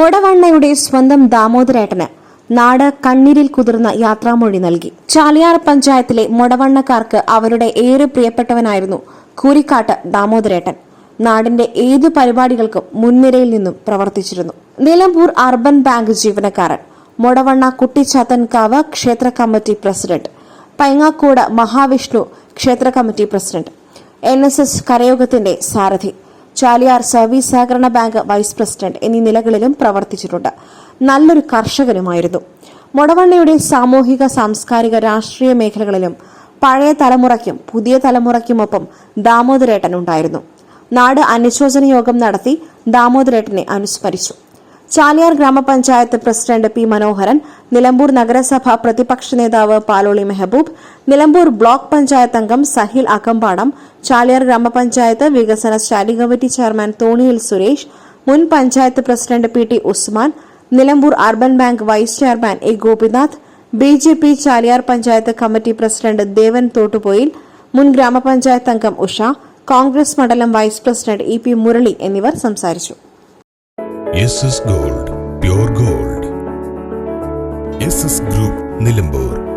മൊടവണ്ണയുടെ സ്വന്തം ദാമോദരേട്ടന് നാട് കണ്ണീരിൽ കുതിർന്ന യാത്രാമൊഴി നൽകി. ചാലിയാർ പഞ്ചായത്തിലെ മൊടവണ്ണക്കാർക്ക് അവരുടെ ഏറെ പ്രിയപ്പെട്ടവനായിരുന്നു കൂരിക്കാട്ട് ദാമോദരേട്ടൻ. നാടിന്റെ ഏതു പരിപാടികൾക്കും മുൻനിരയിൽ നിന്നും പ്രവർത്തിച്ചിരുന്നു. നിലമ്പൂർ അർബൻ ബാങ്ക് ജീവനക്കാരൻ, മൊടവണ്ണ കുട്ടിച്ചാത്തൻകാവ് ക്ഷേത്ര കമ്മിറ്റി പ്രസിഡന്റ്, പൈങ്ങാക്കോട് മഹാവിഷ്ണു ക്ഷേത്ര കമ്മിറ്റി പ്രസിഡന്റ്, NSS കരയോഗത്തിന്റെ സാരഥി, ചാലിയാർ സർവീസ് സഹകരണ ബാങ്ക് വൈസ് പ്രസിഡന്റ് എന്നീ നിലകളിലും പ്രവർത്തിച്ചിട്ടുണ്ട്. നല്ലൊരു കർഷകനുമായിരുന്നു. മൊടവണ്ണയുടെ സാമൂഹിക, സാംസ്കാരിക, രാഷ്ട്രീയ മേഖലകളിലും പഴയ തലമുറയ്ക്കും പുതിയ തലമുറയ്ക്കുമൊപ്പം ദാമോദരേട്ടൻ ഉണ്ടായിരുന്നു. നാട് അനുശോചന യോഗം നടത്തി ദാമോദരേട്ടനെ അനുസ്മരിച്ചു. ചാലിയാർ ഗ്രാമപഞ്ചായത്ത് പ്രസിഡന്റ് P. മനോഹരൻ, നിലമ്പൂർ നഗരസഭ പ്രതിപക്ഷ നേതാവ് പാലോളി മെഹബൂബ്, നിലമ്പൂർ ബ്ലോക്ക് പഞ്ചായത്ത് അംഗം സഹിൽ അകമ്പാടം, ചാലിയാർ ഗ്രാമപഞ്ചായത്ത് വികസന standing committee chairman Thoniyil Suresh, മുൻ panchayat president PT. Usman, Nilambur urban bank vice chairman A. Gopinath, BJP Chaliyar panchayat committee president Devan Thottupoyil, മുൻ ഗ്രാമപഞ്ചായത്ത് അംഗം ഉഷ, കോൺഗ്രസ് മണ്ഡലം വൈസ് പ്രസിഡന്റ് EP. മുരളി എന്നിവർ സംസാരിച്ചു. SS Gold, pure gold. SS Group, Nilambur.